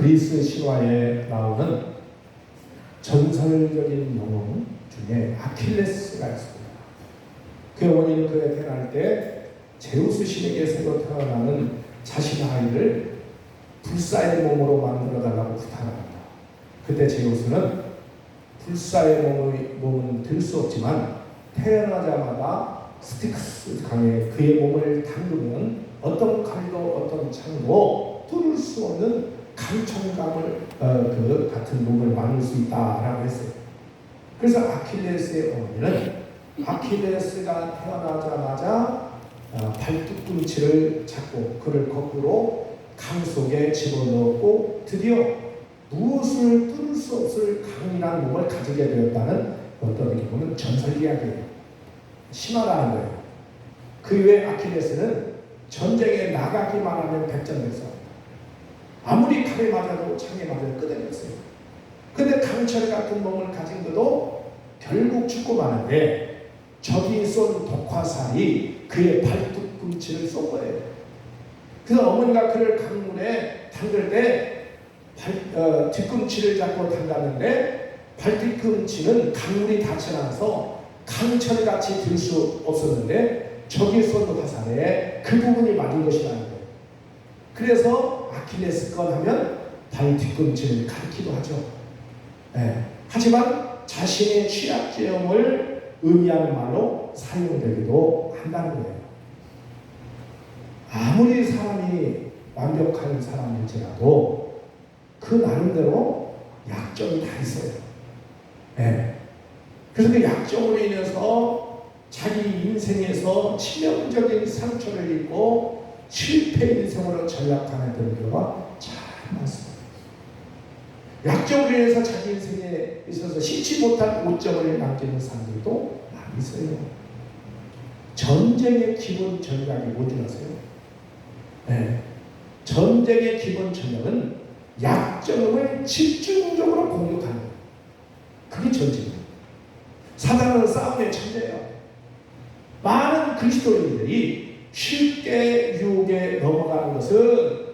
그리스 신화에 나오는 전설적인 영웅 중에 아킬레스가 있습니다. 그 어머니는 그에 태어날 때 제우스 신에게서 태어나는 자신의 아이를 불사의 몸으로 만들어 달라고 부탁합니다. 그때 제우스는 불사의 몸은 들 수 없지만 태어나자마자 스틱스 강에 그의 몸을 담그면 어떤 칼도 어떤 창도 뚫을 수 없는 강천감을 그 같은 몸을 만들 수 있다라고 했어요. 그래서 아킬레스의 어머니는 아킬레스가 태어나자마자 발뒤꿈치를 잡고 그를 거꾸로 강 속에 집어넣었고 드디어 무엇을 뚫을 수 없을 강인한 몸을 가지게 되었다는 어떤 게 보면 전설 이야기예요. 신화라는 거예요. 그 이후에 아킬레스는 전쟁에 나가기만 하면 백전백승. 아무리 칼에 맞아도 창에 맞아도 끄덕였어요. 근데 강철 같은 몸을 가진 그도 결국 죽고 마는데 적이 쏜 독화살이 그의 발뒤꿈치를 쏜 거예요. 그래서 어머니가 그를 강물에 담글 때 뒤꿈치를 잡고 담갔는데 발뒤꿈치는 강물이 닫혀나서 강철같이 들 수 없었는데 적이 쏜 화살에 그 부분이 맞은 것이라는 거예요. 그래서 아킬레스 건 하면 발 뒤꿈치를 가리키도 하죠. 네. 하지만 자신의 취약점을 의미하는 말로 사용되기도 한다는 거예요. 아무리 사람이 완벽한 사람일지라도 그 나름대로 약점이 다 있어요. 네. 그래서 그 약점으로 인해서 자기 인생에서 치명적인 상처를 입고 실패 인생으로 전락하는 경우가 참 많습니다. 약점으로 인해서 자기 인생에 있어서 싫지 못한 오점을 남기는 사람들도 많이 있어요. 전쟁의 기본 전략이 뭔지 아세요? 네. 전쟁의 기본 전략은 약점을 집중적으로 공격하는 거예요. 그게 전쟁이에요. 사단은 싸움의 천재예요. 많은 그리스도인들이 쉽게 유혹에 넘어가는 것은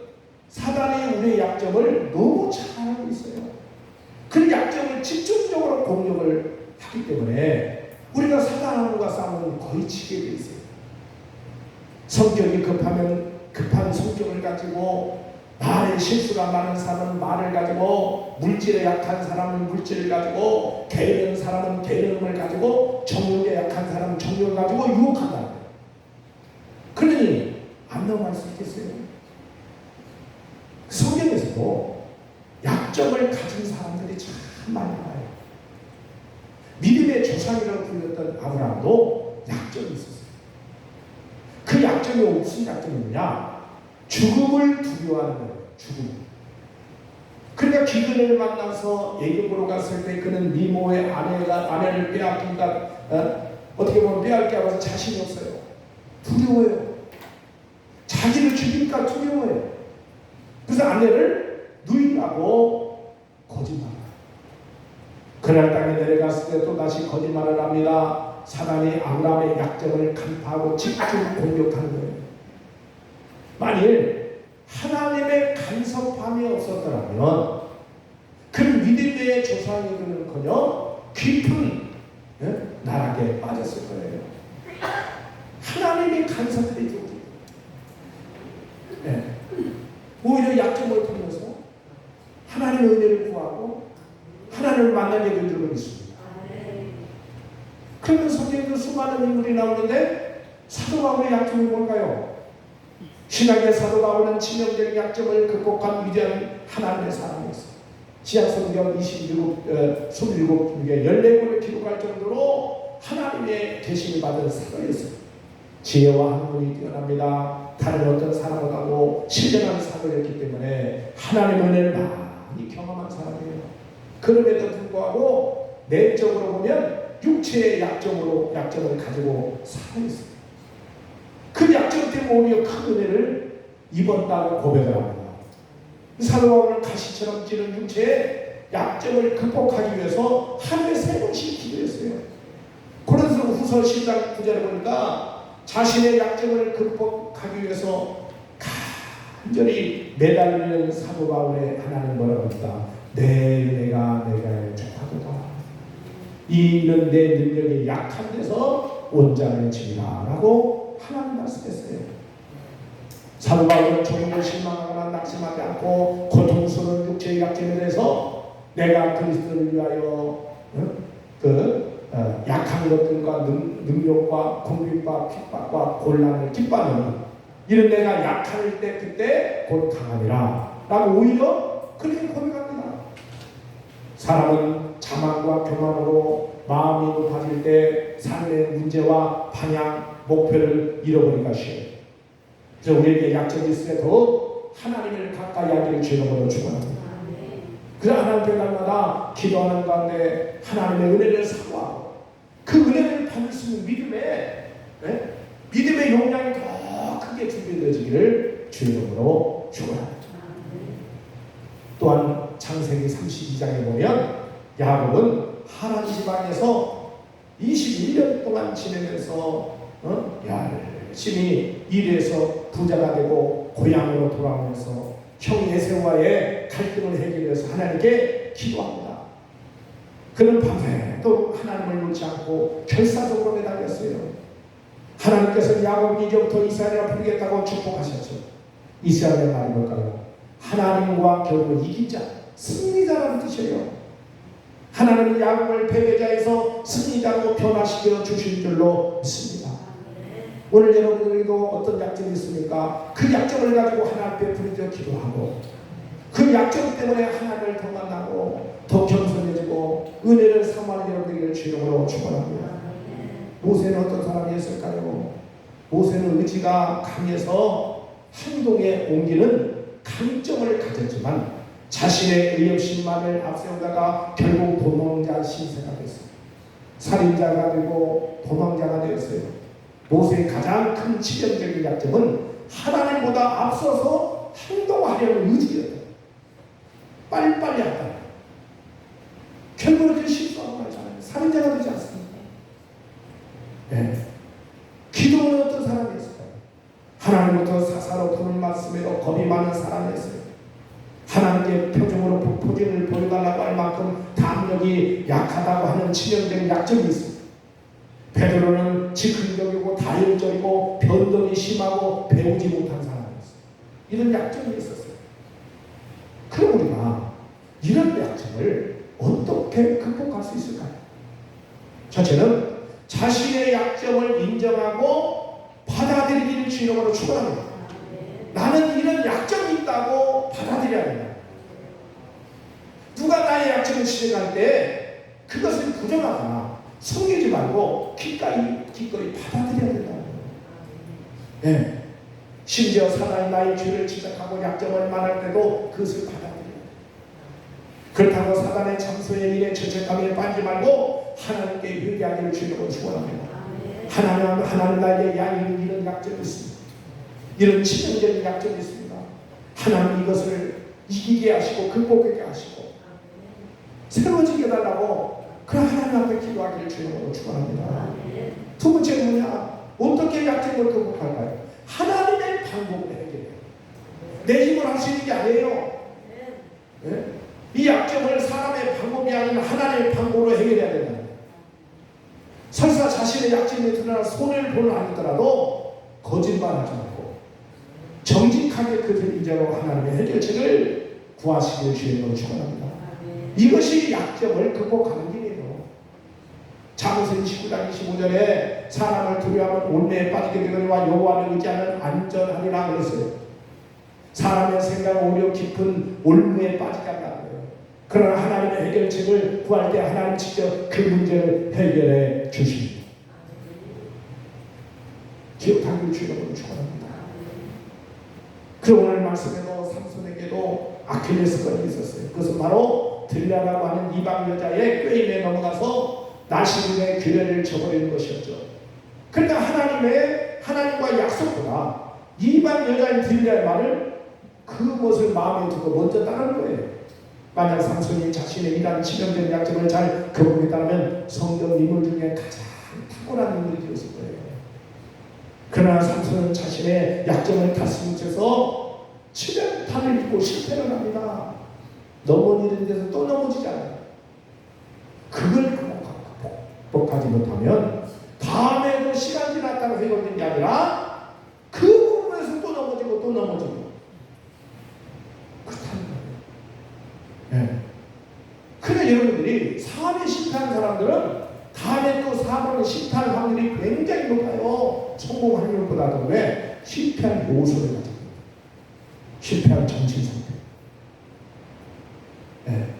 사단이 우리의 약점을 너무 잘 알고 있어요. 그 약점을 집중적으로 공격을 하기 때문에 우리가 사단과 싸움은 거의 지게 돼 있어요. 성격이 급하면 급한 성격을 가지고, 말에 실수가 많은 사람은 말을 가지고, 물질에 약한 사람은 물질을 가지고, 게으른 사람은 게으름을 가지고, 정욕에 약한 사람은 정욕을 가지고 유혹한다. 그러니 안 넘어갈 수 있겠어요? 성경에서도 약점을 가진 사람들이 참 많이 나와요. 믿음의 조상이라고 불렸던 아브라함도 약점이 있었어요. 그 약점이 무슨 약점이냐? 죽음을 두려워하는 거예요. 죽음. 그러니까 기근을 만나서 애굽으로 갔을 때 그는 미모의 아내를 빼앗긴다. 어떻게 보면 빼앗게 하면서 자신이 없어요. 두려워요. 자기를 죽일까 두려워요. 그래서 아내를 누이라고 거짓말해요. 그날 땅에 내려갔을 때 또 다시 거짓말을 합니다. 사단이 아브라함의 약점을 간파하고 집중 공격하는 거예요. 만일 하나님의 간섭함이 없었더라면 그 믿음의 조상이들은커녕 깊은 나락에 빠졌을 거예요. 하나님이 간섭해 주고 오히려 약점을 통해서 하나님의 은혜를 구하고 하나님을 만난 얘기를 들고 있습니다. 그러면 성경에도 수많은 인물이 나오는데 사도 바울의 약점이 뭘까요? 신약의 사도 바울은 치명적인 약점을 극복한 위대한 하나님의 사람이었어요. 지약성경 27중에 14권을 기록할 정도로 하나님의 계심을 받은 사도였어요. 지혜와 학문이 뛰어납니다. 다른 어떤 사람보다도 신령한 사도였기 때문에 하나님의 은혜를 많이 경험한 사람이에요. 그럼에도 불구하고 내적으로 보면 육체의 약점을 가지고 살아있어요. 그 약점 때문에 오히려 큰 은혜를 입었다고 고백을 합니다. 사도 바울은 가시처럼 찌는 육체의 약점을 극복하기 위해서 하루에 3번씩 기도했어요. 고린도서 후서 10장 9절에 보니까 자신의 약점을 극복하기 위해서 간절히 매달리는 사도 바울의 하나님 뭐라고 합니까? 내 은혜가 내게 족하도다. 이 일은 내 능력이 약한 데서 온전해지리라 라고 하나님 말씀했어요. 사도 바울은 조금도 실망하거나 낙심하지 않고 고통스러운 육체의 약점에 대해서 내가 그리스도를 위하여 약한 것들과 능력과 궁핍과 핍박과 곤란을 기뻐하는 이런 내가 약할 때 그때 곧 강하니라 라고 오히려 그렇게 고백합니다. 사람은 자만과 교만으로 마음이 높아질 때 삶의 문제와 방향, 목표를 잃어버리기가 쉬워요. 그래서 우리에게 약점이 있을 때 하나님을 가까이 하기를 주님으로 축원합니다. 그래서 하나님 날마다 기도하는 가운데 하나님의 은혜를 사모하고 그 은혜를 받을 수 있는 믿음의 용량이 더 크게 준비되어지기를 주님으로 축원합니다. 또한 창세기 32장에 보면 야곱은 하란 지방에서 21년 동안 지내면서 열심히 일해서 부자가 되고 고향으로 돌아오면서 형 에사우와의 갈등을 해결해서 하나님께 기도합니다. 그는 밤새도 하나님을 놓지 않고 결사적으로 매달렸어요. 하나님께서 야곱이 이제부터 이스라엘을 부르겠다고 축복하셨죠. 이스라엘의 말이 뭘까요? 하나님과 겨루어 이긴 자, 승리자라는 뜻이에요. 하나님은 야곱을 패배자에서 승리자로 변화시켜 주신 줄로 믿습니다. 오늘 여러분들에게도 어떤 약점이 있습니까? 그 약점을 가지고 하나님 앞에 부르짖어 기도하고 그 약점 때문에 하나님을 더 만나고 더 겸손해지고 은혜를 사모하는 여러분들에게 주님으로 축원합니다. 모세는 어떤 사람이었을까요? 모세는 의지가 강해서 행동에 옮기는 강점을 가졌지만 자신의 의협심만을 앞세우다가 결국 도망자 신세가 됐어요. 살인자가 되고 도망자가 되었어요. 모세의 가장 큰 치명적인 약점은 하나님보다 앞서서 행동하려는 의지였다. 빨리빨리 한다. 결국은 그 실수하고 말잖아요. 살인자가 되지 않습니까? 네. 기도는 어떤 사람이었을까요? 하나님부터 사사로 돈을 맞음에도 겁이 많은 사람이었어요. 하나님께 표정으로 포진을 보여달라고 할 만큼 담력이 약하다고 하는 치명적인 약점이 있습니다. 베드로는 즉흥적이고 다혈적이고 변덕이 심하고 배우지 못한 사람이었어요. 이런 약점이 있었어요. 그럼 우리가 이런 약점을 어떻게 극복할 수 있을까요? 첫째는 자신의 약점을 인정하고 받아들이기를 주님으로 축원합니다. 나는 이런 약점이 있다고 받아들여야 된다. 누가 나의 약점을 지적할 때 그것을 부정하거나 숨기지 말고 기꺼이 받아들여야 된다. 네. 심지어 사단이 나의 죄를 지적하고 약점을 말할 때도 그것을 받아들여야 된다. 그렇다고 사단의 참소의 일에 죄책감에 빠지지 말고 하나님께 회개하기를 주님으로 축원합니다. 하나님 나에게 양이 이런 약점이 있습니다. 이런 치명적인 약점이 있습니다. 하나님 이것을 이기게 하시고 극복하게 하시고 새로워지게 해달라고 그 하나님 앞에 기도하기를 주님으로 축원합니다. 두 번째는 뭐냐? 어떻게 약점을 극복할까요? 하나님의 방법을 해결해요. 내 힘을 할 수 있는 게 아니에요. 네? 이 약점을 사람의 방법이 아닌 하나님의 방법으로 해결해야 된다. 설사 자신의 약점이 드러나 손해를 아니더라도 거짓말하지 말고 정직하게 그들 인자로 하나님의 해결책을 구하시길 주님으로 축원합니다. 이것이 약점을 극복하는 길이에요. 잠언 19장 25절에 사람을 두려워하면 올매에 빠지게 되거니와 여호와를 의지하면 안전하리라 그랬어요. 사람의 생각은 오히려 깊은 올무에 빠지게 한다는 거예요. 그러나 하나님의 해결책을 구할 때 하나님 직접 그 문제를 해결해 주십니다. 기억하기를 주님으로 축원합니다. 그 오늘 말씀에도 삼손에게도 아킬레스건이 있었어요. 그것은 바로 들라라고 하는 이방 여자의 꾀임에 넘어가서 나시민의 규례를 저버리는 것이었죠. 그러니까 하나님과 약속보다 이방 여자인 들라의 말을 그것을 마음에 두고 먼저 따르는 거예요. 만약 삼손이 자신의 이러한 치명적인 약점을 잘 극복했다면 성경 인물 중에 가장 탁월한 인물이 되었을 거예요. 그러나 삼손은 자신의 약점을 가슴 뭉쳐서 치면 판을 입고 실패를 합니다. 넘어지는 데서 또 넘어지잖아요. 그걸 극복하지 못하면 다음에도 시간 지났다고 해결된 게 아니라 그 부분에서 또 넘어지고 또 넘어지고 그렇다는 거예요. 네. 그래서 여러분들이 사업에 실패하는 사람들은 다음에 또 사업을 실패할 확률이 굉장히 높아요. 성공 확률보다도. 왜? 실패한 요소를 가지고 있는 실패한 정신 상태. 네.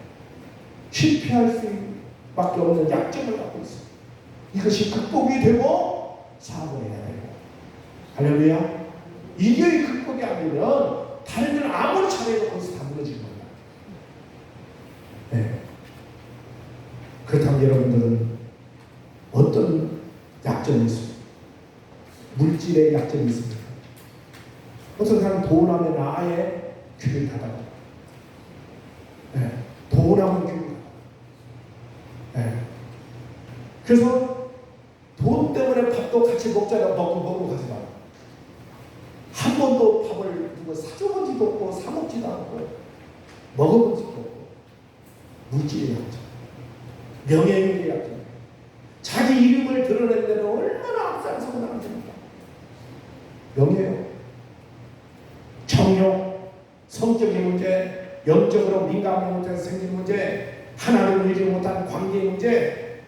실패할 수밖에 없는 약점을 갖고 있어요. 이것이 극복이 되고 사업을 해야 되고. 할렐루야. 이게 극복이 안 되면 다른 아무리 잘해도 거기서 다 무너지는 겁니다. 네. 그렇다면 여러분들은 어떤 약점이 있습니까? 물질의 약점이 있습니까? 어떤 사람은 돈 하면 아예 귀를 닫아요. 네. 돈 하면 귀를 닫아요. 네. 그래서 돈 때문에 밥도 같이 먹자고 먹고 가지 말아요. 한 번도 밥을 누가 사줘본 지도 없고 사먹지도 않고 먹어본 적도 없고. 물질의 약점, 명예의 약점. 자기 이름을 드러낸 데는 얼마나 앞장서고 나가는 겁니까? 명예요. 정욕, 성적인 문제, 영적으로 민감한 문제에서 생긴 문제, 하나님을 이루지 못한 관계의 문제.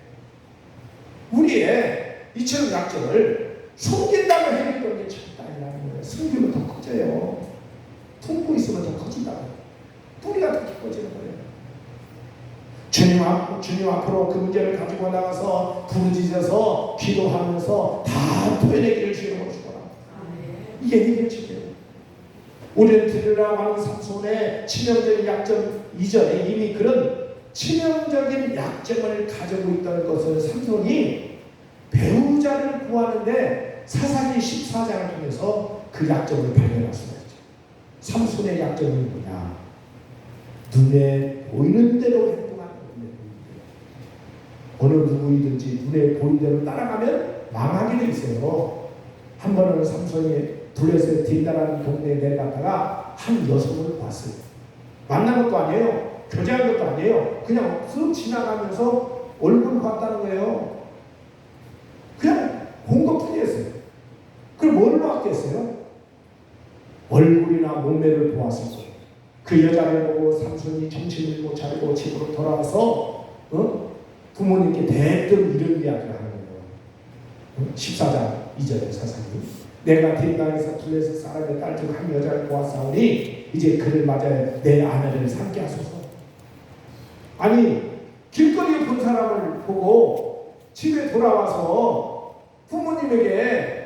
우리의 이처럼 약점을 숨긴다고 해결되는 게 절대 아니라는 거예요. 숨기면 더 커져요. 품고 있으면 더 커진다고. 뿌리가 더 깊어지는 거예요. 주님 앞으로 그 문제를 가지고 나가서 부르짖어서 기도하면서 다 토해내기를 주님으로 주거라. 이게 해결책이에요. 우리는 들으라고 하는 삼손의 치명적인 약점 이전에 이미 그런 치명적인 약점을 가지고 있던 것을 삼손이 배우자를 구하는데 사사기 14장을 통해서 그 약점을 발견할 수가 있죠. 삼손의 약점이 뭐냐? 눈에 보이는 대로 행동하는 거예요. 어느 누구이든지 눈에 보이는 대로 따라가면 망하게 돼 있어요. 한 번은 삼손이 블레셋 딘다라는 동네에 내려갔다가 한 여성을 봤어요. 만난 것도 아니에요. 교제한 것도 아니에요. 그냥 쓱 지나가면서 얼굴을 봤다는 거예요. 그냥 본 것뿐이었어요. 그럼 뭘 봤겠어요? 얼굴이나 몸매를 보았을 거예요. 그 여자를 보고 삼손이 정신을 못 차리고 집으로 돌아와서 부모님께 대뜸 이런 이야기를 하는 거예요. 14장 2절의 사사기. 내가 딘당에서 블레셋 사람의 딸 중 한 여자를 보았사오니 이제 그를 맞아야 내 아내를 삼게 하소서. 아니 길거리에 본 사람을 보고 집에 돌아와서 부모님에게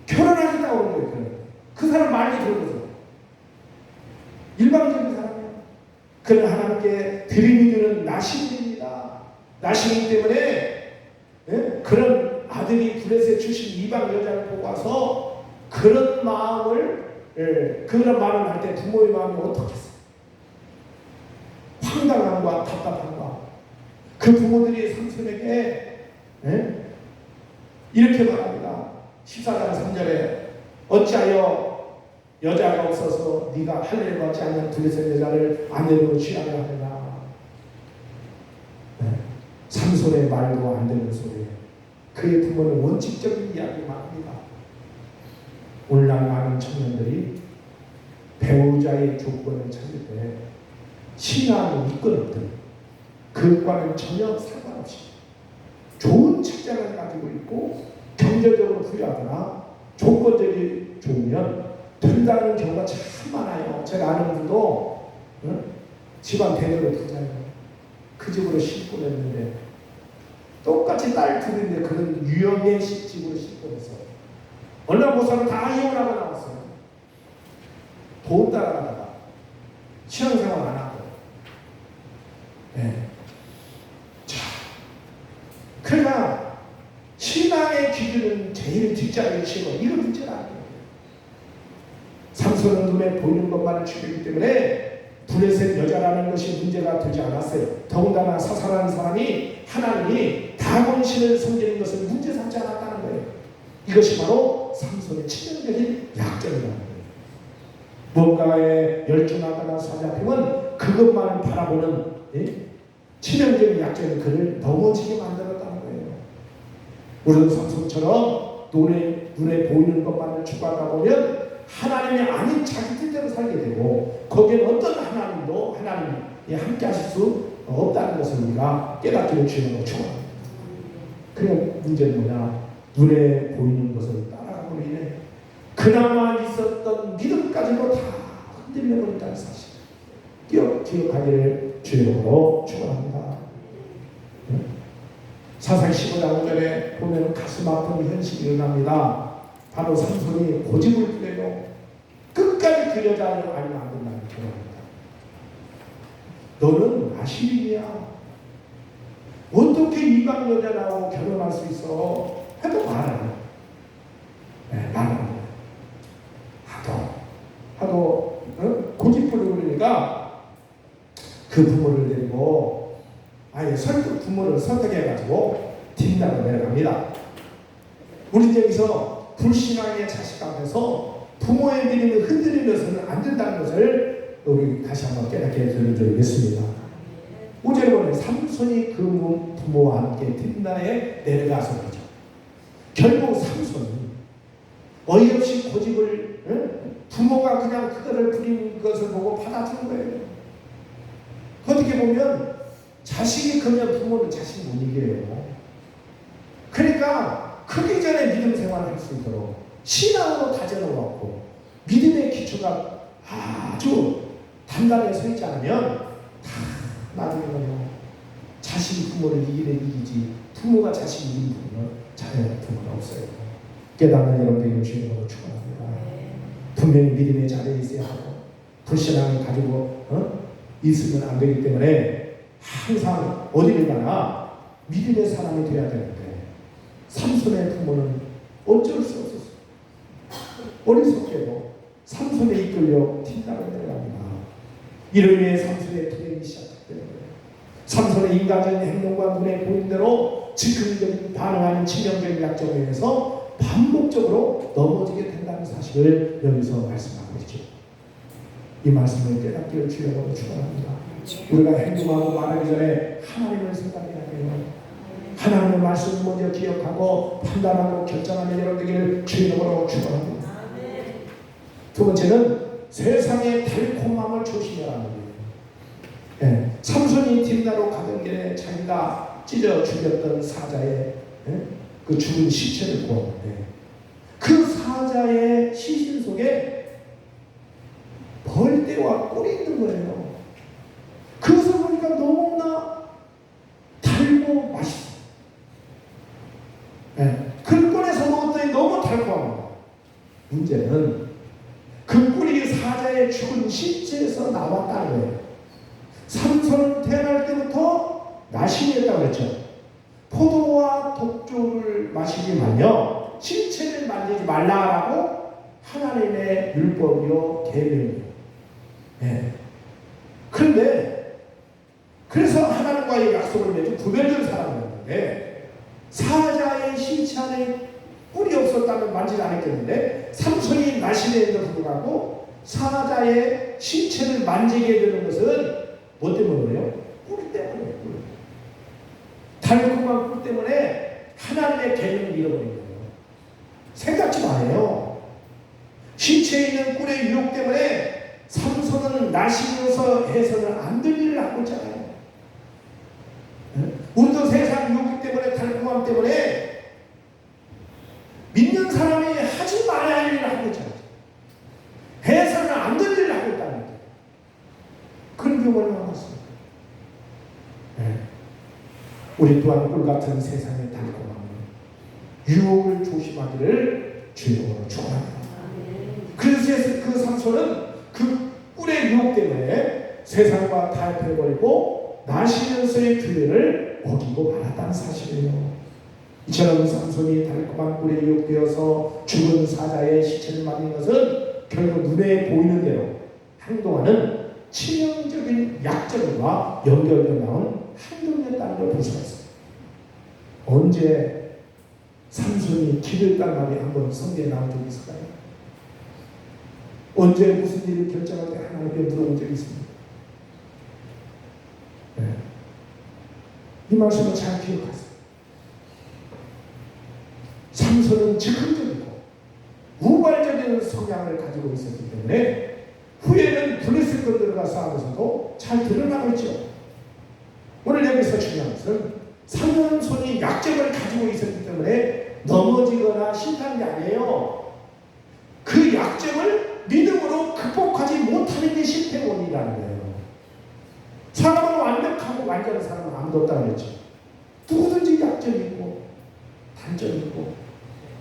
결혼하겠다고 그런 거예요. 그 사람 많이 들어보세요. 일방적인 사람이에요. 그는 하나님께 드림이 주는 나신입니다. 나신이기 때문에 그런 아들이 블레셋 출신 이방 여자를 보고 와서 그런 마음을 할 때 부모의 마음이 어떻겠어요? 황당함과 답답함과 그 부모들이 삼손에게 이렇게 말합니다. 14장 3절에 어찌하여 여자가 없어서 네가 할례를 받지 않는 블레셋 여자를 아내로 취하려 하느냐. 삼손의 말도 안 되는 소리. 그의 부모는 원칙적인 이야기만 합니다. 오늘날 많은 청년들이 배우자의 조건을 찾을 때 신앙이 이끌었든 그것과는 전혀 상관없이 좋은 직장을 가지고 있고 경제적으로 부유하거나 조건적이 좋으면 된다는 경우가 참 많아요. 제가 아는 분도 집안 대대로 부자예요. 그 집으로 신고 냈는데 똑같이 딸 둘인데 그런 유형의 집으로 신고 내서 얼마 못 살고 다 이혼하고 나왔어요. 돈 따라가다가 신앙생활 안 하고. 자, 그러나 신앙의 기준은 제일 뒷자리에 치고 이건 문제가 아니에요. 삼손은 눈에 보이는 것만을 추구했기 때문에 블레셋 여자라는 것이 문제가 되지 않았어요. 더군다나 사사라는 사람이 하나님이 다곤신을 섬기는 것을 문제 삼지 않았다는 거예요. 이것이 바로 삼손의 치명적인 약점이라는 거예요. 뭔가에 열중하거나 사잡히면 그것만을 바라보는 치명적인 약점이 그를 넘어지게 만들었다는 거예요. 우리도 삼손처럼 눈에 보이는 것만을 추구하다 보면 하나님이 아닌 자기 뜻대로 살게 되고, 거기에는 어떤 하나님이 함께 하실 수 없다는 것을 우리가 깨닫기를 주님으로 축원합니다. 그럼 문제는 뭐냐? 눈에 보이는 것을 따라가고 인해 그나마 있었던 믿음까지도 다 흔들려 버렸다는 사실 기억하기를 주님으로 축원합니다. 사사기 15장 5절에 보면 가슴 아픈 현실이 일어납니다. 바로 삼손이 고집을 부려요. 끝까지 그 여자를 알면 안 된다는 결혼합니다. 너는 아시리냐? 어떻게 이방 여자라고 결혼할 수 있어? 해도 말안 해요. 말안 해요. 하도 고집부리고 그러니까 그 부모를 데리고 아예 부모를 선택해가지고 뒷나라로 내려갑니다. 우리 여기서 불신앙의 자식 앞에서 부모의 믿음이 흔들리면서는 안 된다는 것을 우리 다시 한번 깨닫게 들려드리겠습니다. 5절에 보면 삼손이 그 부모와 함께 뒷나라에 내려가서 그러죠. 결국 삼손이 어이없이 고집을 부모가 그냥 그거를 부린 것을 보고 받아준 거예요. 어떻게 보면 자식이 크면 부모는 자식 못 이겨요. 그러니까 크기 전에 믿음 생활을 할 수 있도록 신앙으로 다져놓고 믿음의 기초가 아주 단단하게 서 있지 않으면 다 나중에는요, 자식이 부모를 이기지 부모가 자식이 이긴 부모는 자녀의 부모가 없어요. 깨닫는 여러분들의 주님으로 축원합니다. 분명히 믿음의 자리에 있어야 하고 불신앙을 가지고 있으면 안 되기 때문에 항상 어디를 가나 믿음의 사람이 되어야 되는데, 삼손의 부모는 어쩔 수 없었어요. 어리석게도 삼손에 이끌려 뒷나라로 내려갑니다. 이를 위해 삼손의 불행이 시작되는 거예요. 삼손의 인간적인 행동과 눈에 보이는 대로 즉흥적인 반응하는 치명적인 약점에 의해서 반복적으로 넘어지게 된다는 사실을 여기서 말씀하고 있죠. 이 말씀을 깨닫기를 주려고 축원합니다. 우리가 행동하고 말하기 전에 하나님을 생각해야 돼요. 하나님의 말씀을 먼저 기억하고 판단하고 결정하는 여러분들을 주님으로 축원합니다. 두 번째는 세상의 달콤함을 조심해라는 거예요. 삼손이 뒷나로 가던 길에 자기가 찢어 죽였던 사자의 그 죽은 시체를 보았는데, 그 사자의 시신 속에 벌떼와 꿀이 있는 거예요. 그것을 보니까 너무나 달고 맛있어요. 그 꿀에서 먹었더니 너무 달콤합니다. 문제는 그 꿀이 사자의 죽은 시체에서 나왔다는 거예요. 삼손은 태어날 때부터 나신이었다고 그랬죠. 포도와 독주를 마시지만요, 시체를 만지지 말라라고 하나님의 율법이요 계명이요. 그런데 그래서 하나님과의 약속을 맺은 구별된 사람이었는데, 사자의 시체 안에 꿀이 없었다면 만지지 않았겠는데, 삼손이 나신에도 불구하고 사자의 시체를 만지게 되는 것은 뭐 때문에 그래요? 꿀 때문에. 달콤한 꿀 때문에 하나님의 계명을 잃어버린 거예요. 생각지 마세요. 시체에 있는 꿀의 유혹 때문에 삼손은 나시면서 해서는 안 될 일을 하고 있잖아요. 우리도 세상 유혹 때문에, 달콤함 때문에 믿는 사람이 하지 말아야 할 일을 하고 있잖아요. 해서는 안 될 일을 하고 있다는 거예요. 그런 경우를 많았습니다. 우리 또한 꿀같은 세상의 달콤함, 유혹을 조심하기를 주님으로 축원합니다. 그래서 그 삼손은 그 꿀의 유혹 때문에 세상과 타협해버리고 나시면서의 규례를 어기고 말았다는 사실이에요. 이처럼 삼손이 달콤한 꿀에 유혹되어서 죽은 사자의 시체를 맞은 것은 결국 눈에 보이는 대로 행동하는 치명적인 약점과 연결되어 나온 행동이었다는 걸 볼 수가 있어요. 언제 삼손이 길을 딴 말이 한번 성경에 나온 적이 있을까요? 언제 무슨 일을 결정할 때 하나님께 물어본 적이 있습니다. 네. 이 말씀을 잘 기억하세요. 삼손은 즉흥적이고 우발적인 성향을 가지고 있었기 때문에 후에는 블레셋으로 들어가 싸우면서도 잘 드러나고 있죠. 오늘 여기서 중요한 것은 삼손이 약점을 가지고 있었기 때문에 넘어지거나 실패한 게 아니에요. 그 약점을 믿음으로 극복하지 못하는 게 실패의 원인이라는 거예요. 사람은 완벽하고 완전한 사람은 아무도 없다고 그랬죠. 누구든지 약점이 있고 단점이 있고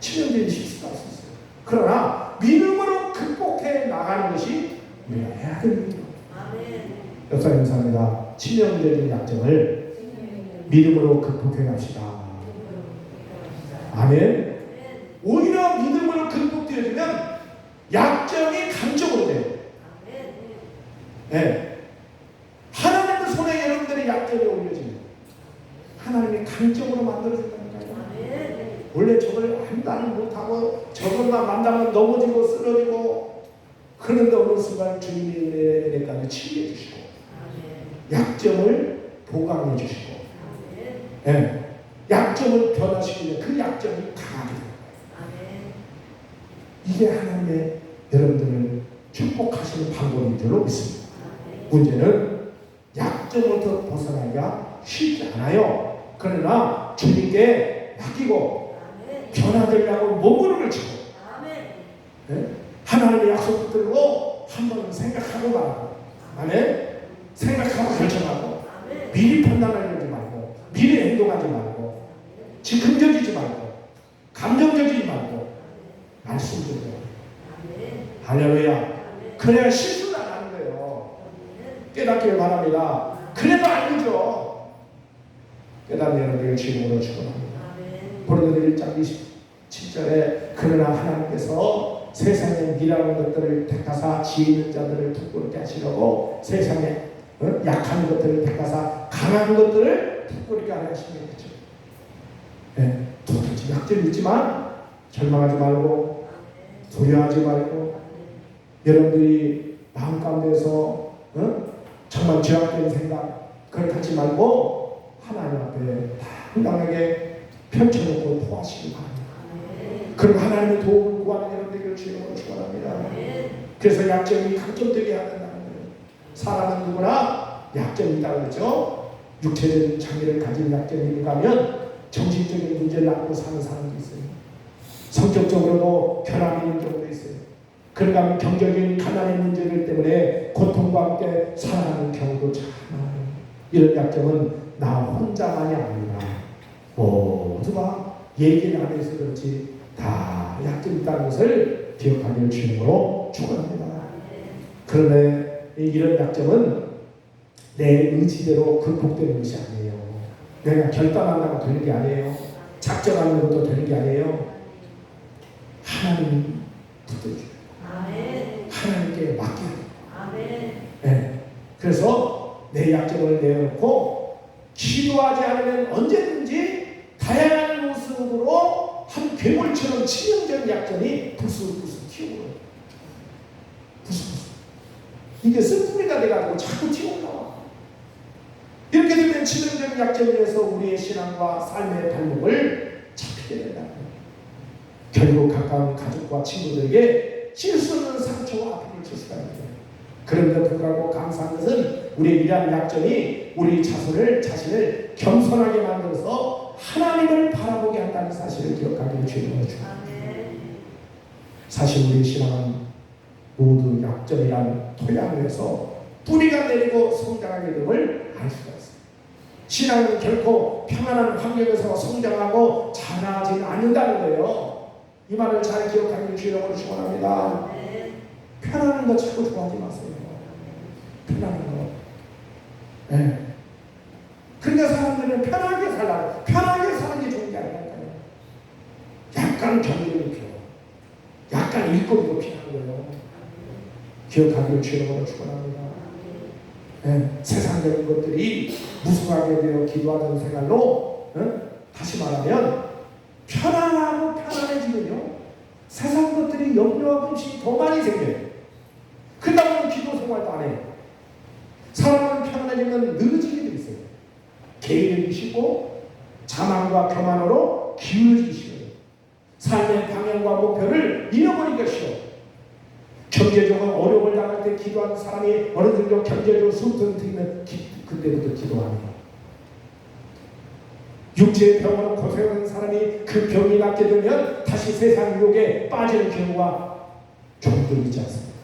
치명적인 실수가 있었어요. 그러나 믿음으로 극복해 나가는 것이 우리가 해야 됩니다. 역사님 감사합니다. 치명적인 약점을 믿음으로 극복해 갑시다. 아멘. 오히려 믿음으로 극복되어지면 약점이 강점으로 돼요. 네. 하나님의 손에 여러분들의 약점이 올려지면 하나님의 강점으로 만들어준다니까요. 원래 저걸 한다는 못하고 저것만 만나면 넘어지고 쓰러지고 그런데 어느 순간 주님의 은혜까지 치유해 주시고 약점을 보강해 주시고 네. 약점을 변화시키면 그 약점이 강하게 돼요. 이게 하나님의 여러분들을 축복하시는 방법인 줄로 믿습니다. 문제는 약점부터 벗어나기가 쉽지 않아요. 그러나 주님께 맡기고 변화되려고 몸부림을 치고 네? 하나님의 약속 붙들고 한번 생각하고 말고 아멘. 생각하고 결정하고 미리 판단하지 말고 미리 행동하지 말고 즉흥적이지 말고 감정적이지 말고 말씀대로 할렐루야. 그래야 실수를 안 하는 거예요. 깨닫기를 바랍니다. 그래도 안 되죠. 깨닫는 여러분들 지금으로 축원합니다. 고린도서 1장 27절에 그러나 하나님께서 세상에 미련한 것들을 택하사 지혜 있는 자들을 부끄럽게 하시려고 세상에 약한 것들을 택하사 강한 것들을 부끄럽게 하시는 거죠. 네, 도대체 약점이 있지만 절망하지 말고 두려워하지 말고 여러분들이 마음 가운데서 정말 죄악된 생각 그걸 갖지 말고 하나님 앞에 당당하게 펼쳐놓고 토하시기 바랍니다. 그럼 하나님의 도움을 구하는 여러분들에게 주님으로 축원합니다. 그래서 약점이 강점되게 해야 된다는 거예요. 사람은 누구나 약점이 있다고 그러죠. 육체적인 장애를 가진 약점이 있는가 하면 정신적인 문제를 안고 사는 사람도 있어요. 성격적으로도 변함이 있는 경우도 있어요. 그런가 하면 경제적인 가난의 문제들 때문에 고통과 함께 살아가는 경우도 참 많아요. 이런 약점은 나 혼자만이 아니라 모두가 얘기를 안 해서 그렇지 다 약점이 있다는 것을 기억하기를 주님으로 축원합니다. 그런데 이런 약점은 내 의지대로 극복되는 것이 아니에요. 내가 결단한다고 되는 게 아니에요. 작정하는 것도 되는 게 아니에요. 하나님 붙들어줘요. 하나님께 맡겨요. 네. 그래서 내 약점을 내놓고 기도하지 않으면 언제든지 다양한 모습으로 한 괴물처럼 치명적인 약점이 부스부스 튀어오르요. 부스부스. 이게 쓴뿌리가 돼가지고 자꾸 튀어나와. 이렇게 되면 치명적인 약점에 의해서 우리의 신앙과 삶의 발목을 잡히게 된다. 결국 가까운 가족과 친구들에게 칠 수 없는 상처와 아픔을 줄 수가 있는 거예요. 그런데 불구하고 감사한 것은 우리의 이러한 약점이 우리 자신을 겸손하게 만들어서 하나님을 바라보게 한다는 사실을 기억하기를 주님으로 축원합니다. 사실 우리 신앙은 모두 약점이란 토양 위에서 뿌리가 내리고 성장하게 됨을 알 수가 있어요. 신앙은 결코 평안한 환경에서 성장하고 자라지는 않는다는 거예요. 이 말을 잘 기억하기를 주님으로 축원합니다. 편안한 거 자꾸 좋아하지 마세요. 편안한 거. 네. 그러니까 사람들은 편하게 살라고. 편하게 사는 게 좋은 게 아니라니까요. 약간 견디는 필요. 약간 일거리도 필요한 거예요. 기억하기를 주님으로 축원합니다. 네. 세상적인 것들이 무성하게 되어 기도하는 생활로 다시 말하면 편안하고 편안해지면요, 세상 것들이 염려와 근심이 더 많이 생겨요. 그러다 보면 기도 생활도 안 해요. 사람은 편안해지면 늘어지게 돼 있어요. 게으르기 쉽고 자만과 교만으로 기울어지기 쉬워요. 삶의 방향과 목표를 잃어버리기가 쉬워요. 경제적으로 어려움을 당할 때 기도하는 사람이 어느 정도 경제적으로 숨통이 트이면 그때부터 기도 안 해요. 육체의 병으로 고생하는 사람이 그 병이 낫게 되면 다시 세상 유혹에 빠지는 경우가 종종 있지 않습니까?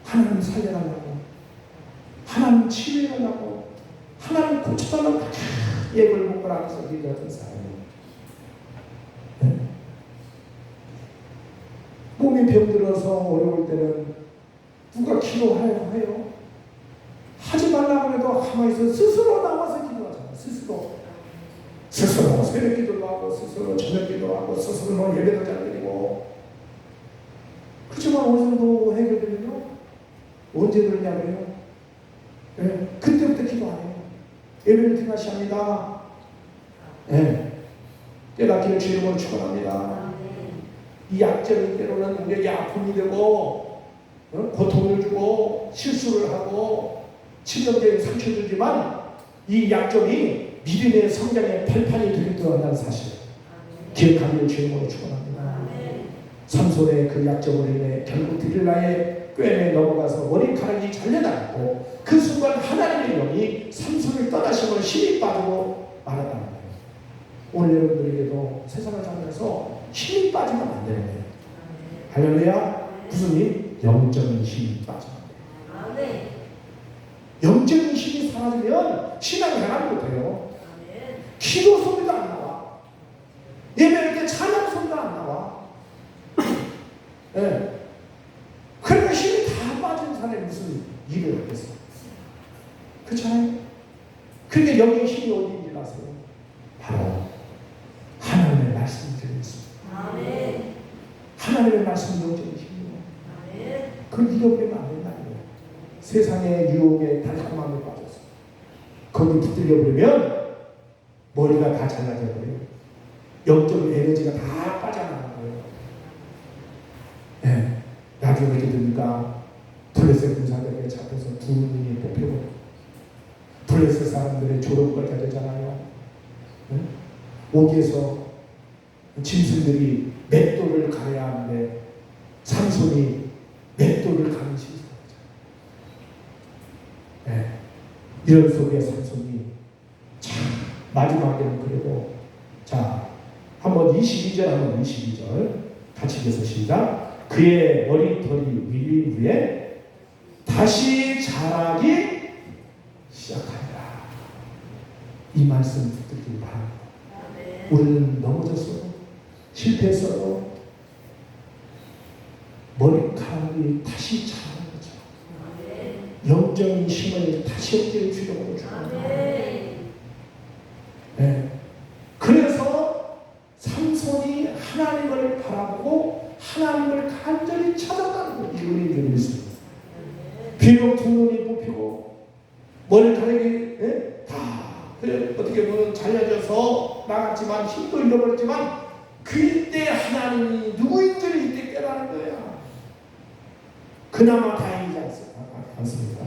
하나님 살려달라고, 하나님 치유해달라고, 하나님 고쳐달라고 예물 먹고 하면서 기도하던 사람이 몸이 병들어서 어려울 때는 누가 기도하라고 해요? 하지 말라고 해도 가만히 있어 스스로 나와서 기도하잖아. 스스로 새벽 기도도 하고, 스스로 저녁 기도도 하고, 스스로 예배도 잘 드리고. 그렇지만 어느 정도 해결되면요, 언제 그러냐고요? 네, 그때부터 기도 안 해요. 예배를 등하시합니다. 네. 깨닫기를 주님으로 축원합니다. 이 약점이 때로는 우리에게 아픔이 되고, 고통을 주고, 실수를 하고, 치명적인 상처를 주지만, 이 약점이 믿음의 성장의 발판이 되기도 한다는 사실, 기억하기를 주님으로 축원합니다. 삼손의 그 약점으로 인해 결국 들릴라의 꾀에 넘어가서 머리카락이 잘려나갔고, 그 순간 하나님의 영이 삼손을 떠나심으로 힘이 빠지고 말았다는 거예요. 오늘 여러분들에게도 세상을 살면서 힘이 빠지면 안 되는 거예요. 할렐루야. 무슨 힘? 영적인 힘이 빠지면 안 돼요. 영적인 힘이 사라지면 신앙생활을 못해요. 기도 소리도 안 나와. 예배할 때 찬양 소리도 안 나와. 네. 그러니까 힘이 다 빠진 사람이 무슨 일을 하겠어? 그렇잖아요. 그러니까 여기 힘이 어디인지 아세요? 바로 하나님의 말씀을 드리겠습니다. 하나님의 말씀이 영적인 힘이에요. 그걸 잃어버리면 안 된다는 거예요. 세상의 유혹에 달콤함에 빠져서 거기 붙들려 버리면 머리가 다 잘라져 버려요. 영적 에너지가 다 빠져나가는 거예요. 네. 나중에 어떻게 됩니까? 블레셋 군사들에게 잡혀서 두 눈이 뽑히고, 블레셋 사람들의 조롱을 되잖아요. 네? 오기에서 짐승들이 맷돌을 가야 하는데 삼손이 맷돌을 가는 심사하죠. 네. 이런 속에 삼손이 참 마지막에는 그래도, 자, 한번 22절 한번 22절 같이 읽어서 시작. 그의 머리털이 밀린 후에 다시 자라기 시작하리라. 이 말씀 듣기 바랍니다. 우리는 넘어졌어도 실패했어도 머리카락이 다시 자라는 거죠. 영적인 힘을 다시 얻게 주려고 주옵니다. 네. 그래서 삼손이 하나님을 바라보고 하나님을 간절히 찾아가는 거, 이분이 믿습니다. 비록 두 눈이 뽑히고 머리카락이 다 어떻게 보면 잘려져서 나갔지만, 힘도 잃어버렸지만, 그때 하나님이 누구인지를 이때 깨달은 거야. 그나마 다행이지 않습니까?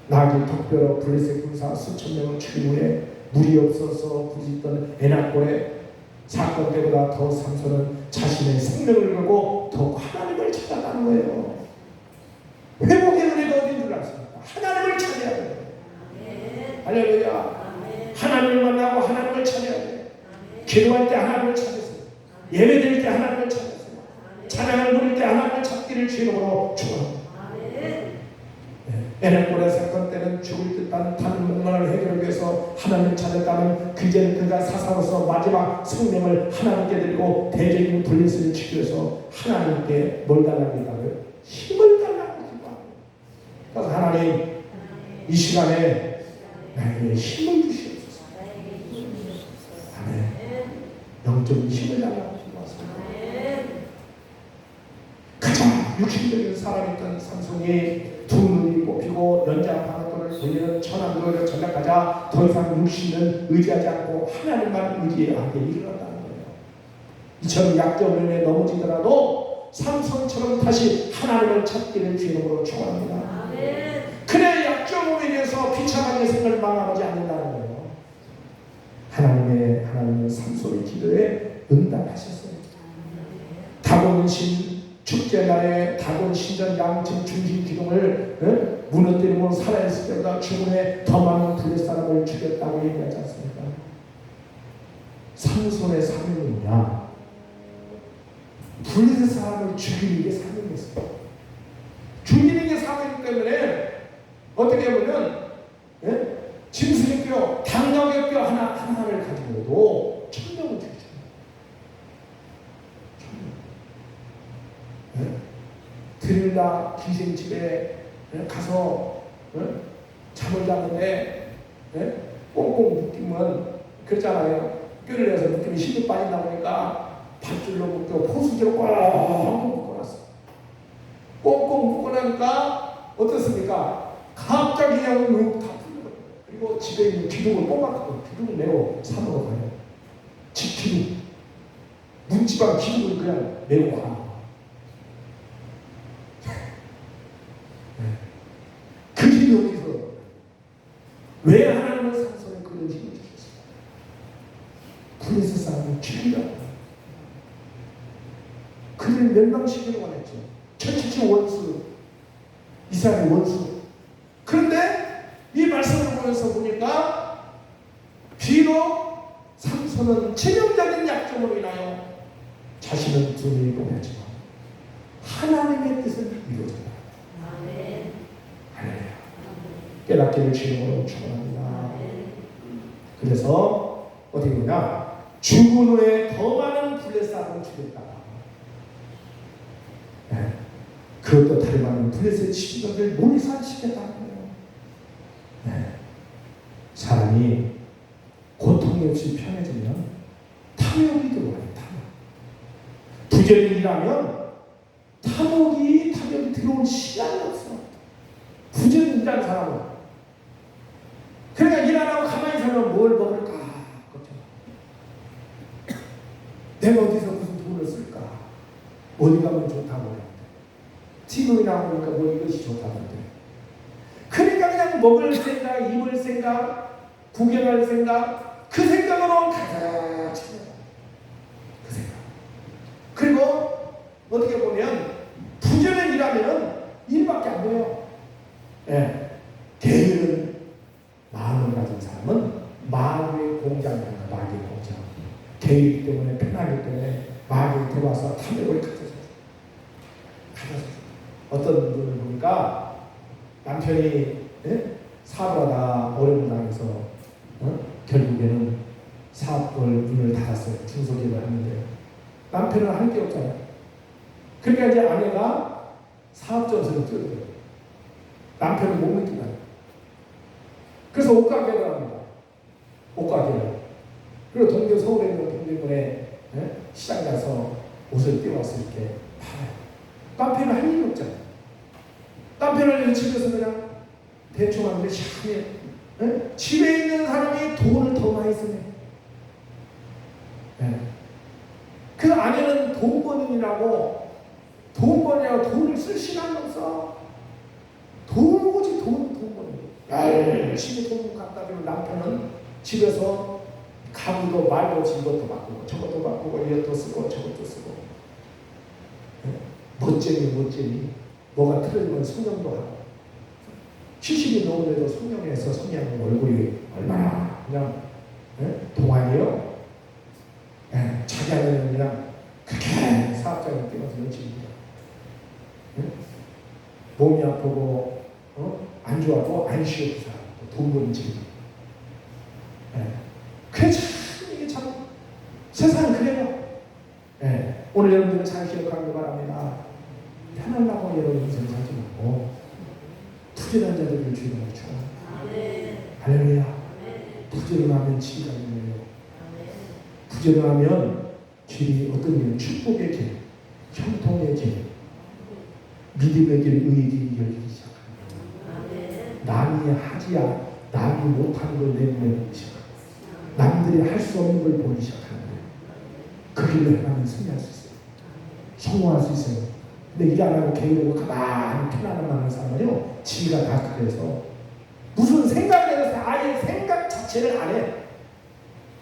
나기 덕벼러 블레셋 군사 수천 명을 죽인 후에 물이 없어서 부딪던 에낙골의 사건 때보다 더 삼손은 자신의 생명을 걸고 더 하나님을 찾아가는 거예요. 회복의 은혜가 어딘 줄 아십니까? 하나님을 찾아야 돼요. 할렐루야. 하나님을 만나고 하나님을 찾아야 돼요. 기도할 때 하나님을 찾으세요. 예배드릴 때 하나님을 찾으세요. 찬양을 부릴 때 하나님을 찾기를 주님으로 축원합니다. 에낙골의 사건 때는 죽을 듯한 다른 목마를 해결하기 위해서 하나님을 찾았다면, 이제는 그가 사사로서 마지막 생명을 하나님께 드리고 대적인 블레셋을 치기 위해서 하나님께 뭘 달라고 했다고요? 힘을 달라고 기도합니다. 그래서 하나님, 이 시간에 나에게 힘을 주시옵소서. 아멘. 영적인 힘을 달라고 기도하십니다. 가장 육신적인 사람이었던 삼손이 두 눈이 뽑히고 연장 방앗돌을 우리는 천안으로 전락하자 더 이상 육신은 의지하지 않고 하나님만 의지하게 이르렀다는 거예요. 이처럼 약점에 넘어지더라도 삼손처럼 다시 하나님을 찾기를 주님으로 축원합니다. 그래 약점에 대해서 비참하게 생각을 망하지 않는다는 거예요. 하나님은 삼손의 기도에 응답하셨어요. 다곤신 축제날에 다곤 신전 양측 중심 기둥을 무너뜨리면 살아있을 때보다 죽음에 더 많은 블레 사람을 죽였다고 얘기하지 않습니까? 삼손의 사명이냐? 블레 사람을 죽이는 게 사명이었어요. 죽이는 게 사명이기 때문에 어떻게 보면 짐승의 뼈, 당나귀의 뼈 하나를 가지고도 천명을 죽이죠. 드릴라 기생집에 가서 잠을 자는데 꽁꽁 묶이면 그렇잖아요. 뼈를 내서 묶이면 힘이 빠진다 보니까 밧줄로 묶고 포수지로 꽁꽁 묶어놨어. 꽁꽁 묶어나니까 어떻습니까? 갑자기 그냥 다 풀려요. 그리고 집에 있는 기둥을 뽑았거든. 기둥을 메고 산으로 가요. 집 기둥. 문지방 기둥을 그냥 메고 가. 그 힘이 어디서? 왜 하나님은 삼손에 그런 힘을 주셨어요? 블레셋 사람을 죽이려고. 그들을 멸망시키려고 원했죠. 천지치 원수, 이스라엘의 원수. 그런데 이 말씀을 보면서 보니까 비록 삼손은 체력적인 약점으로 인하여 자신은 두려움이 보였지만 하나님의 뜻을 이루어졌다. 깨닫기를 주님으로 축원합니다. 그래서 어떻게 보냐, 죽은 후에 더 많은 블레 사람을 죽였다. 그것도 다름 아닌 블레셋 친구들 몰살시켰다는 거예요. 사람이 고통이 없이 편해지면 탐욕이 들어와요. 부정일이라면 탐욕이 들어올 시간이 없어. 부정일이라는 사람은 그러니까 일 안 하고 가만히 살면 뭘 먹을까? 그렇죠? 내가 어디서 무슨 돈을 쓸까? 어디 가면 좋다고 그래. TV에 나오니까 뭐 이것이 좋다던데. 그러니까 그냥 먹을 생각, 입을 생각, 구경할 생각, 그 생각으로 가자. 그 생각. 그리고 어떻게 보면 부전에 일하면 일밖에 안 돼요. 게으른 마음을 가진 사람은 마귀의 공장이다. 마귀의 공장. 게으르기 때문에, 편하기 때문에 마귀에 들어와서 탐욕을 가져서 어떤 분을 보니까 남편이 사업하다 어려움을 당해서 결국에는 사업을 문을 닫았어요. 중소기업을 하는데 남편은 할 게 없잖아요. 그러니까 이제 아내가 사업전선을 뛰어들어요. 남편은 못 믿기다. 그래서 옷가게를 합니다. 옷가게를. 그리고 동대 서울에 있는 동대문에 시장 가서 옷을 띄워서 이렇게 팔아요. 남편은 할 일이 없잖아요. 남편을 집에서 그냥 대충 하는데 시원해. 집에 있는 사람이 돈을 더 많이 쓰네. 그 아내는 돈 버는이라고 돈을 쓸 시간이 없어. 오직 돈 버는. 열심히 돈 갖다 주는 남편은 집에서 가구도 말도 이것도 바꾸고 저것도 바꾸고 이것도 쓰고 저것도 쓰고. 멋쟁이. 뭐가 틀어지면 성령도 하고. 70이 넘어도 성령에서 성령 얼굴이 얼마나 그냥 동안이요. 자기 아내는 그냥 그렇게 사업장에 뛰어서 열심히 몸이 아프고 안 좋아도 안 쉬어 그 사람. 돈 버는 집. 그래 참 이게 참 세상은 그래요. 오늘 여러분들 잘 기억하기 바랍니다. 편하려고 여러분 인생 살지 말고 부지런한 자들을 주님으로 축원합니다. 할렐루야. 부지런하면 지혜가 있네요. 부지런하면 길이 어떤 길? 축복의 길, 형통의 길, 믿음의 길, 의의 길이 열리기 시작합니다. 남이 하지야 남이 못하는 걸 내보내기 시작합니다. 남들이 할 수 없는 걸 보기 시작하는 거예요. 그 길로 하나님 승리할 수 있어요. 성공할 수 있어요. 근데 일 안 하고 게으르고 가만히 편안한 사람은요, 지가 다 그래서 무슨 생각에 대해서 아예 생각 자체를 안 해.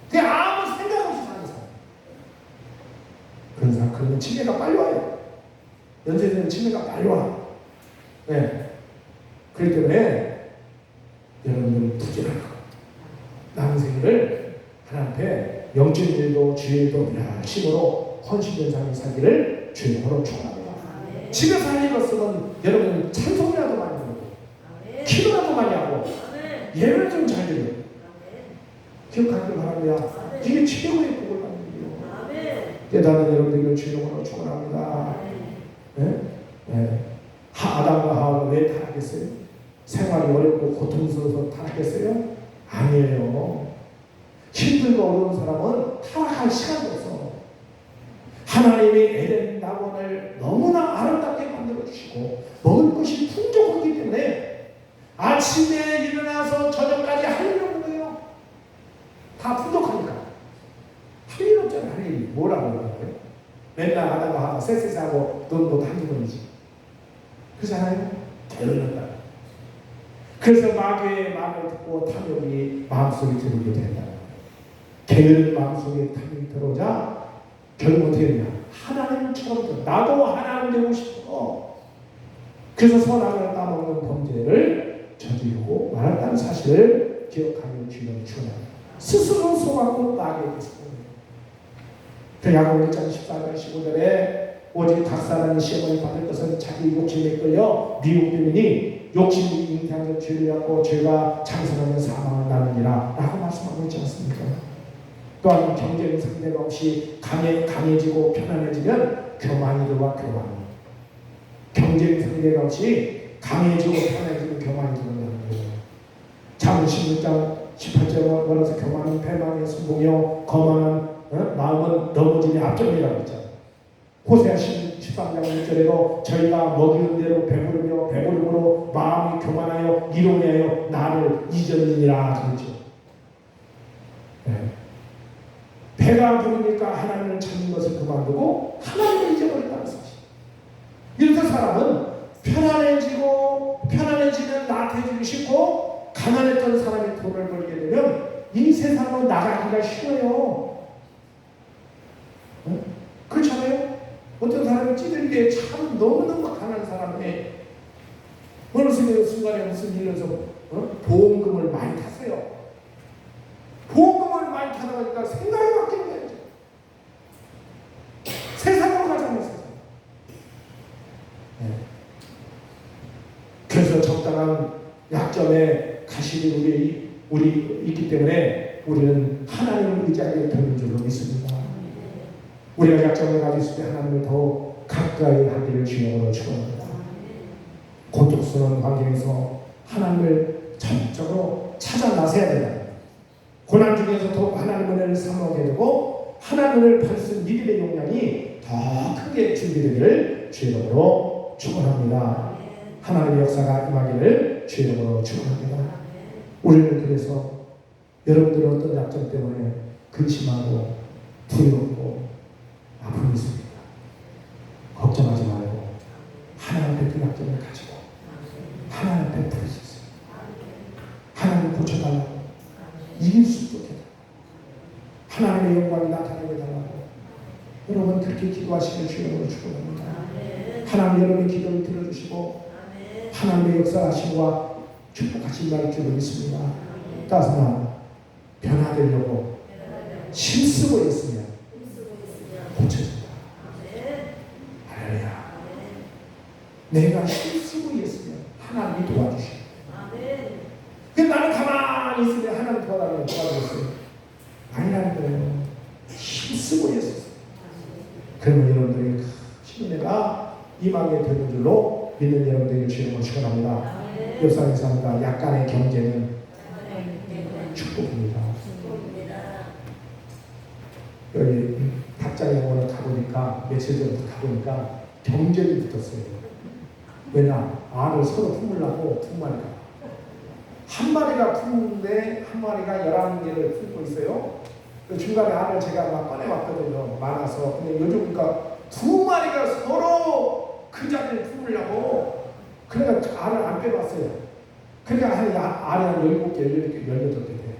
그냥 아무 생각 없이 사는 사람. 그런 사람, 그러면 치매가 빨리 와요. 연세대는 치매가 빨리 와. 네. 그렇기 때문에 여러분들은 부지런하고 남은 생을 하나님께 영적인 일도 주의 일도 열심으로 헌신된 삶을 살기를 주의 이름으로 축원합니다. 집에서 할 일 없으면 여러분 찬송이라도 많이 부르고 기도라도 많이 하고 예배를 좀 잘 드려요. 기억하기를 바랍니다. 이게 최고의 복을 받는 일이에요. 깨달은 여러분들을 주의 이름으로 축원합니다. 네? 네. 아담과 하와가 왜 타락했어요? 생활이 어렵고 고통스러워서 타락했어요? 아니에요. 힘들고 어려운 사람은 타락할 시간도 없어. 하나님이 에덴 낙원을 너무나 아름답게 만들어주시고 먹을 것이 풍족하기 때문에 아침에 일어나서 저녁까지 할 일 없는 거예요. 다 풍족하니까. 할 일 없잖아요. 할 일이 뭐라고 하는 거예요? 맨날 아담과 하와 쎄쎄하고 논도 한두 번이지. 그렇잖아요? 게을렀다. 그래서 마귀의 말을 듣고 탐욕이 마음속에 들어오게 된다. 게으른 마음속에 탐욕이 들어오자 결국 어떻게 되냐? 하나님처럼 나도 하나님 되고 싶어. 그래서 선악을 따먹는 범죄를 저지르고 말았다는 사실을 기억하는 주님을 축원합니다. 스스로 속았고 마귀에게서 그 야고보 1장 14절 15절에 오직 닭사라는 시험을 받을 것은 자기 욕심에 끌려 미혹되느니 욕심이 잉태하는 죄를 갖고 죄가 장성하면 사망을 나느니라 라고 말씀하고 있지 않습니까? 또한 경쟁 상대가 없이 강해지고 편안해지면 교만이들과 교만. 경쟁 상대가 없이 강해지고 편안해지면 교만이 들어가는 거예요. 잠언 16장 18절에 걸어서 교만은 패망의 순봉이요 거만한 마음은 넘어짐의 앞전이라고 했잖아요. 호세아 13장 1절에도 저희가 먹이는 대로 배부르며 배부름으로 마음이 교만하여 이론하여 나를 잊었느니라 그랬죠. 네. 배가 부르니까 하나님을 찾는 것을 그만두고 하나님을 잊어버린다는 사실. 이렇게 사람은 편안해지면 나태해지기 쉽고 가난했던 사람이 돈을 벌게 되면 이 세상으로 나가기가 쉬워요. 그렇잖아요? 어떤 사람이 찌들게 참 너무너무 가난한 사람이 어느 순간에 무슨 일에서 보험금을 많이 탔어요. 보험금을 많이 타다 보니까 생각이 바뀌는 거예요. 세상으로 가자는 세상. 네. 그래서 적당한 약점에 가시는 우리 있기 때문에 우리는 하나님을 의지하게 되는 줄로 믿습니다. 우리가 약점을 가지고 있을 때 하나님을 더 가까이 하기를 주님으로 축원합니다. 고통스러운 환경에서 하나님을 전적으로 찾아 나서야 된다. 고난 중에서도 하나님의 은혜를 사모하게 되고 하나님을 받을 수 있는 믿음의 용량이 더 크게 준비되기를 주의 이름으로 축원합니다. 하나님의 역사가 임하기를 주의 이름으로 축원합니다. 우리는 그래서 여러분들의 어떤 약점 때문에 근심하고 두렵고 아픔이 있습니다. 걱정하지 말고 하나님 앞에 그 약점을 가지고 하나님 앞에 부를 수 있어요. 하나님 고쳐달라고 이길 수 있게 하나님의 영광이 나타나게 달라고 여러분 그렇게 기도하시길 주님으로 축원합니다. 하나님 여러분의 기도를 들어주시고 하나님의 역사하심과 축복하신 날 줄을 믿습니다. 따스나 변화되려고 힘쓰고 있으면 고쳐진다. 할렐루야. 내가 힘쓰고 있으면 하나님이 도와주시고 근데 나는 가만히 있으면 하나님 도와달라고 도와주겠어요. 아니라는 거예요. 힘쓰고 있었어요. 그러면 여러분들이 큰 은혜가 임하게 되는 줄로 믿는 여러분들이 주님을 축원합니다. 역사에서합니다. 약간의 경쟁은 축복입니다. 여기 탁자영원을 가보니까 며칠 전부터 가보니까 경쟁이 붙었어요. 왜냐? 알을 서로 품으려고 품으니까 한 마리가 품는데 한 마리가 11개를 품고 있어요. 그 중간에 알을 제가 막 꺼내왔거든요. 많아서. 근데 요즘 그러니까 두 마리가 서로 그 자리를 품으려고 그러니까 알을 안 빼놨어요. 그러니까 한 알이 한 17개, 18개 돼.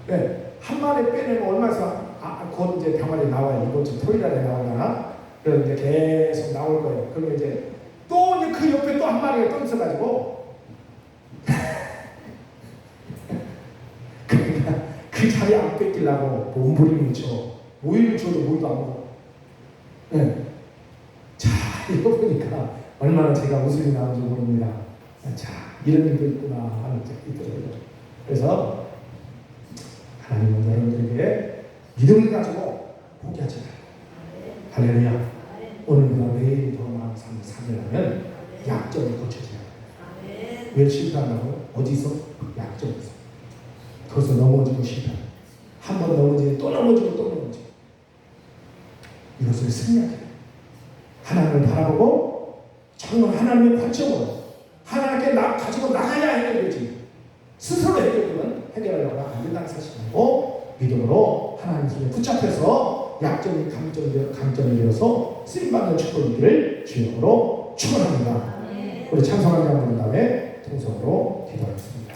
네. 한 마리 빼내면 얼마서 곧 이제 병아리 나와요. 이번 주 토요일 날에 나오잖아. 그래서 이제 계속 나올 거예요. 그러면 이제 또 이제 그 옆에 또 한 마리가 또 있어가지고 그러니까 그 자리 안 뺏기려고 몸부림을 쳐. 모이를 줘도 모이도 안 먹어. 네. 자, 이거 보니까 얼마나 제가 웃음이 나오는지 모릅니다. 자, 이런 일도 있구나 하는 적이 있더라고요. 그래서 하나님은 여러분들에게 믿음을 가지고 포기하지 말고 할렐루야. 오늘보다 내일이 더 나은 삶을 살려면 약점을 고쳐줘야 돼요. 왜 실패하냐고? 어디서? 약점에서. 거기서 넘어지고 실패. 한 번 넘어지고 또 넘어지고 또 넘어지고. 이것을 승리하게 돼요. 하나님을 바라보고 정말 하나님의 관점으로 하나님께 가지고 나가야 해결되지. 스스로 해결되면 해결하려고 안 된다는 사실이고 믿음으로 하나님 손에 붙잡혀서 약점이 강점이 되어서 쓰임받는 축복이기를 주님으로 축원합니다. 우리 찬송한 장면 다음에 통성으로 기도하겠습니다.